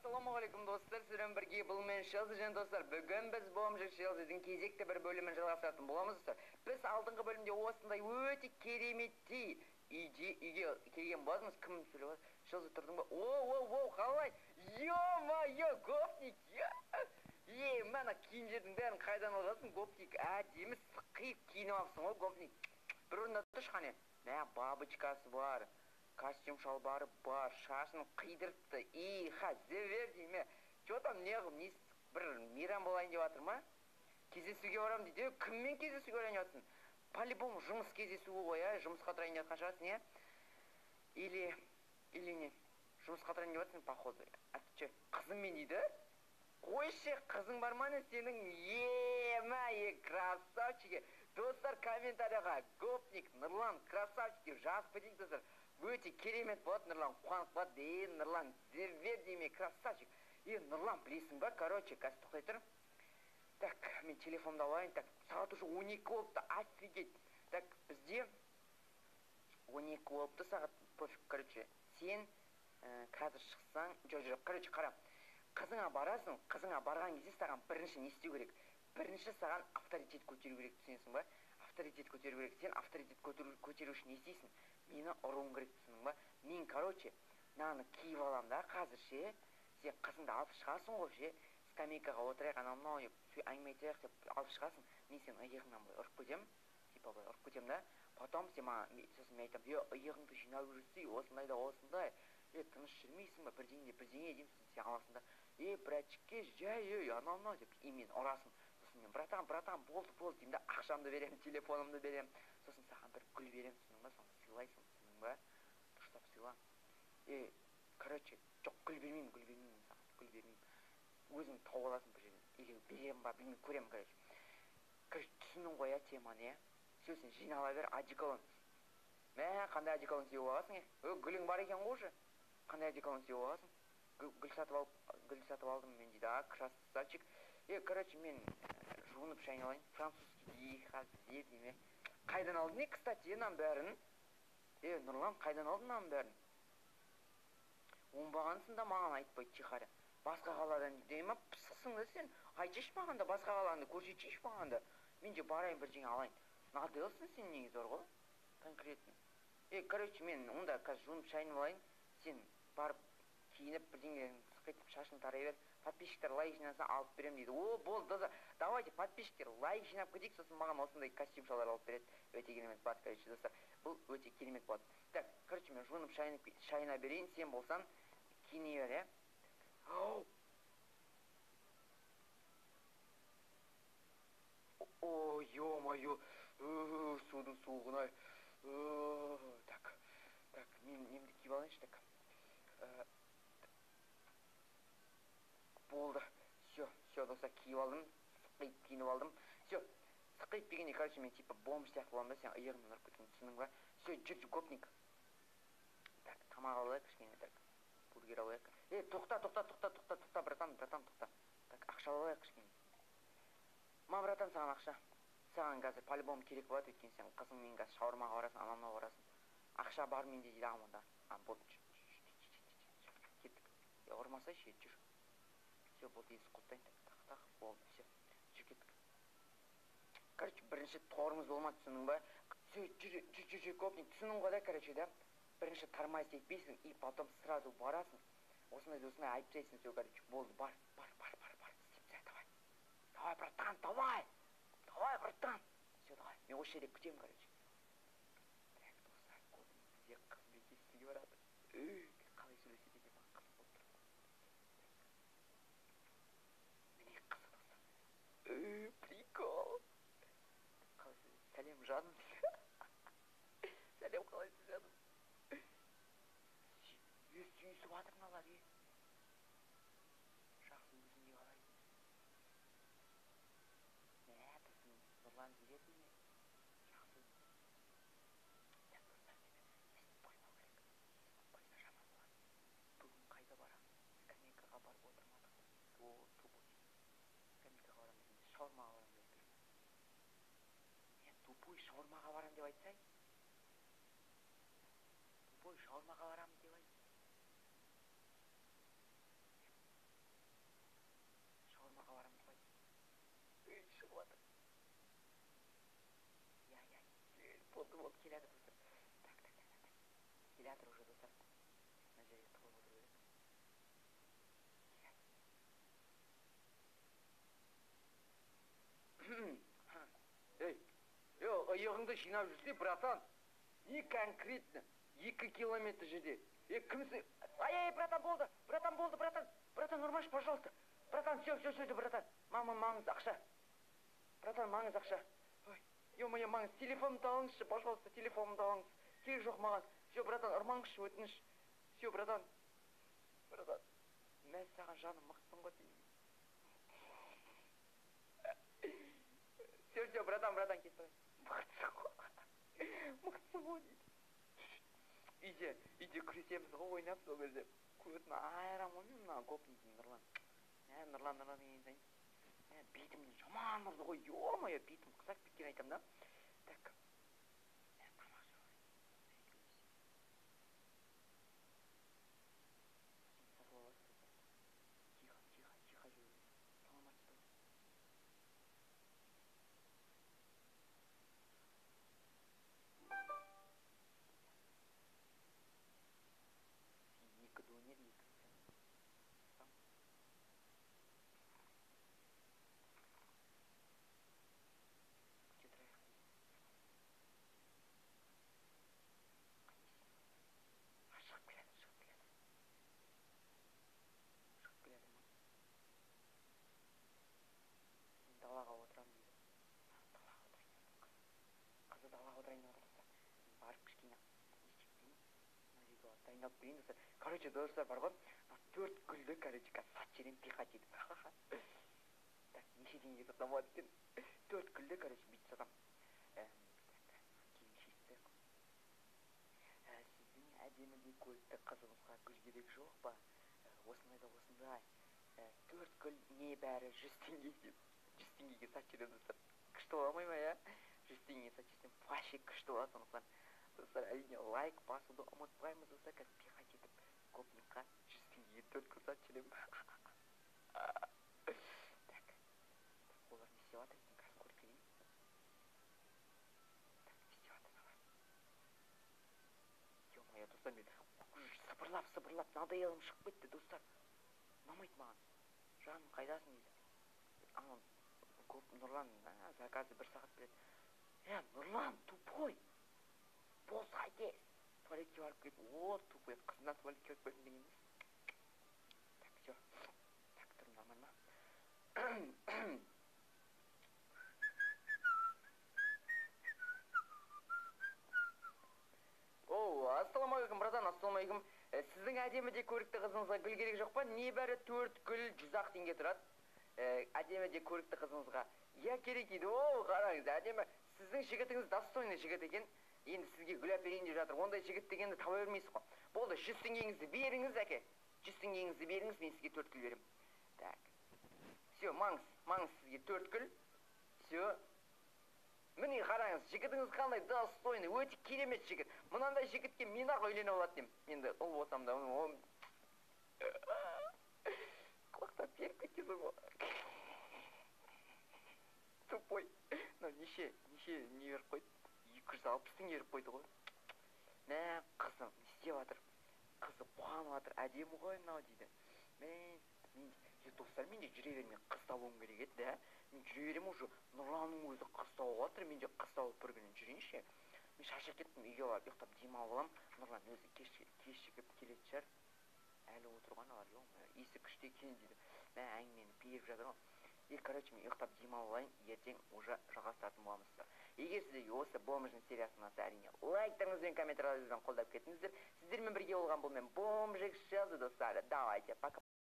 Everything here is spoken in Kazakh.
Ассалаумағалейкум достар, сіздермен бірге бұл мен Шелзи және достар. Бүгін біз Бомжик Шелзидің кезекті бір бөлімін жалғастыратын боламыз достар. Біз алдыңғы бөлімде осындай өте кереметтей үйге келген болатынбыз. Кім сөйлеп жатыр? Шелзи тұрдың ба? Оу, қалай? Ё-моё, гопник! Мана киімдердің бәрін қайдан аласың, гопник? Әдемі сықиып киініп алыпсың ғой, гопник. Бір орында тұршы қане. Мә, бабочкасы бар. Костюм шалбары бар, шашын қидырыпты. Зевер дейме. Че там неғып, бір мейрам болайын деп жатыр ма? Кездесуге барам дейді. Кіммен кездесуге барайын деп жатсың? По-любому жұмыс кездесуі ғой, жұмысқа тұрайын деп жатқан шығарсың, иә? Или не? Жұмысқа тұрайын деп жатсың, походу. Че, қызыңмен дейді? Қойшы, қызың бар ма не сенің? Красавчики. Достар, комментарияға гопник, Нұрлан, красавчик деп жазып кетейік, достар. Өте керемет болады, Нұрлан қуанып болады. Нұрлан, зервер дейме, красавчик. Нұрлан, білесің ба, короче, қазір тоқтай тұр. Так, мен телефонды алайын. Так, сағат уже 12 болыпты, офигеть. Так, бізде 12 болыпты сағат, пофиг, короче, сен қазір шықсаң, жоқ, короче, қара. Қызыңа барасың, қызыңа барған кезде саған бірінші не істеу керек? Бірінші саған авторитет көтеру керек, түсінесің ба? Авторитет көтеру керек. Сен авторитет көтеру үшін не істейсің? Мені ұруың керек, түсінің ба? Мен, короче, мынаны киіп алам да, қазір ше, сен қызыңды алып шығасың ғой ше, скамейкаға отырайық, анау әңгіме айтайық деп алып шығасың. Мен сен иығыңнан былай ұрып кетемін, типа былай ұрып кетемін да. Потом сен маған сосын мен айтамын, иығыңды жинап жүрсей, осындай, тыныш жүрмейсің ба, бірдеңе деймін, сен аласың да. Братчикке, жай, анау деп, мен ұрасың. Сосын мен, братан, болды деймін да, ақшамды беремін, телефонымды беремін. Сосын саған бір гүл беремін, түсінің ба, соны сыйлайсың, түсінің ба, дұрыстап сыйла. Короче, жоқ, гүл бермеймін, саған гүл бермеймін. Өзің тауып аласың бір жерден, или беремін ба, білмеймін, көремін, короче, түсінің ғой, теманы, Все, сен жинала бер, одеколон. Мә, қандай одеколон сеуіп аласың, гүлің бар екен ғой уже. Қандай одеколон сеуіп аласың? Гүл сатып алдым мен дейді, красавчик. Короче, мен жуынып шайналайын, французский дейме. Қайдан алдың, кстати, нан бәрін? Нұрлан, қайдан алдың нан бәрін? Оңбағансың да маған айтпай, чихаря. Басқа қаладан дейме, пысықсың да сен. Айтшы маған да, басқа қаланы көрсетші маған да. Мен же барайын бір жеңе алайын. Наделсың сен неге зор ғой? Конкретно. Короче, мен онда қазір жуынып шайынып алайын. Сен барып киініп бірдеңе сықайтып шашын тарай бер. Подписчиктер лайк жинаса алып берем дейді. Болды, давайте подписчиктер лайк жинап кетейік, сосын маған осындай костюм шалар алып береді. Өте керемет болады, короче, достар. Бұл өте керемет болады. Так, короче, мен жуынып шайына берейін, сен болсаң киіне бер, ё-моё, судың суығын-ай. Так, мен немді киіп алайыншы, так. Болды. Все, достар, киіп алдым, сықиып киініп алдым. Все, сықиып дегенде, короче, мен типа бомж сияқты боламын да, сен иығымнан ұрып кеткен, түсінің ба? Все, жүр, гопник. Так, тамақ алайық, кішкене, так, бургер алайық. Тоқта, братан, тоқта. Так, ақша алайық, кішкене. Братан, саған ақша. Саған қазір по-любому керек болады, өткен сен қызыңмен қазір шаурмаға барасың, анау барасың. Ақша бар менде дейді ағымында. Болды, кеттік. Ұрмасайшы, жүр. Все, болды, есі құлттайын. Так, болды, все. Жүр, кеттік. Короче, бірінші торымыз болмады, түсінің ба? Все, жүр, копник, түсінің ғой да, короче, да? Бірінші тормоз етпейсің, и потом сразу барасың. Осындай айтпайсың, все, короче, болды, бар. Давай, братан, давай, братан. Все, давай, мен осы жерде күтемін, короче. Так, достар, көбінің сізге қызбен кестіге барады. Қалай сөйлеседі екен, маған қызық болып тұр. Міне қызы, достар. Прикол. Қалай сөйлеседі? Сәлем, жаным. Сәлем, қалайсың, жаным? Сүйісіп атырналар, жақсы өзіңде қалай. Біздің Нұрлан жүретін ме? Жақсы. Так, достар, мені естіп қоймау керек. Естіп қойса жаман болады. Бүгін қайда барамыз? Скамейкаға барып отырмадық. Тупой. Скамейкаға барам дегенде шаурмаға барам деп айтыр. Мен тупой шаурмаға барам деп айтсай? Тупой шаурмаға барам деп айт. келатыр уже достар. Мына жерге тығылып отыру керек. Эй, иығыңды жинап жүрсе, братан, не конкретно 2 километр жерде. Кімсің? Ай, братан, болды, братан. Братан, ұрмашы, пожалуйста. Братан, все, братан. Маңыз ақша. Братан, маңыз ақша. Ой, ё-моё, маңыз, телефонымды алыңызшы, пожалуйста, телефонымды алыңыз. Керек жоқ маған. Все, братан, ұрмаңызшы, өтініш. Все, братан. Мен саған жаным мықтың ғой деймін. Все, братан, кетіп бара. Мықтың ғой дейді. Үйде күресеміз ғой, ойнап сол кезде. Көтін айрам ғой мен мына гопниктің Нұрлан. Нұрлан деген сайын. Бетімнен жаман ұрды ғой, ё-моё, бетім қызарып кеткен айтам да. Так. Далаға отырам дейді. Қызы далаға отырайын деп отырса, барып кішкене дайындалып келейін достар. Короче, достар бар ғой, 4 гүлді, короче, сат жерен пихать етіп. Так, неше теңге сатам болады екен? 4 гүлді, короче, бүйтіп сатам. Кейін шешсек. Сіздің әдемі де көрікті қызыңызға гүл керек жоқ па? Осындай. 4 гүл небәрі 100 теңге деп. 100 теңгеге сат жерен достар. Күшті оламай ма, я? 100 теңгеге сат жерен вообще күшті болады сондықтан. Достар, әрине лайк басуды ұмытпаймыз достар, қазір пихать етіп гопникқа 100 теңгеге 4 гүл сат жерен. Так, олар не істеп жатыр екен, қазір көріп келейін. Так, не істеп жатыр олар? Ё-моё, достар, мен сыбырлап надоелім шығып кетті достар. Ұнамайды маған. Жаным, қайдасың дейді. Анау Нұрлан заказы 1 сағат береді. Нұрлан, тупой. Болса тез. Туалетке барып кетіп, тупой. Қызынан туалетке барып бердім деген емес. Так, все. Так, тұрым нормально ма? Ассаламағалейкум, братан, ассаламағалейкум. Сіздің әдемі де көрікті қызыңызға гүл керек жоқ па? Небәрі 4 гүл 100 теңге тұрады. Әдемі де көрікті қызыңызға. Я керек еді, қараңыз, әдемі. Сіздің жігітіңіз достойный жігіт екен. Енді сізге гүл әперейін деп жатыр. Ондай жігіт дегенді таба бермейсіз ғой. Болды, 100 теңгеңізді беріңіз, әке. 100 теңгеңізді беріңіз, мен сізге 4 гүл берем. Так. Все, маңыз сізге 4 гүл. Все. Міне қараңыз, жігітіңіз қандай достойный, өте керемет жігіт. Мұнандай жігітке мен ақ үйлене болады дем. Енді ұл болсам да, құлақтап беріп кеткенсің ғой. Тупой. Неше не беріп қойды? 260 теңге беріп қойды ғой. Қызым, не істеп жатыр? Қызы қуанып жатыр, әдемі ғой мынау дейді. Достар, мен де жүре бермей қыз табуым керек еді, да? Мен жүре берем уже, Нұрланның өзі қыз тауып жатыр, мен де қыз тауып бір күнін жүрейінші. Мен шаршап кеттім, үйге барып ұйықтап демалып аламын. Нұрлан өзі кешігіп келетін шығар. Әлі отырған алар, есі күшті екен дейді. Әңгімені беріп жатыр ғой. Короче, мен ұйықтап демалып алайын, ертең уже жалғастыратын боламыз. Егер сіздерге осы бомжың сериясы ұнаса, әрине лайктарыңыз бен комментарийлеріңізбен қолдап кетіңіздер. Сіздермен бірге болған бұл мен бомжик жазы достар. Давайте, пока.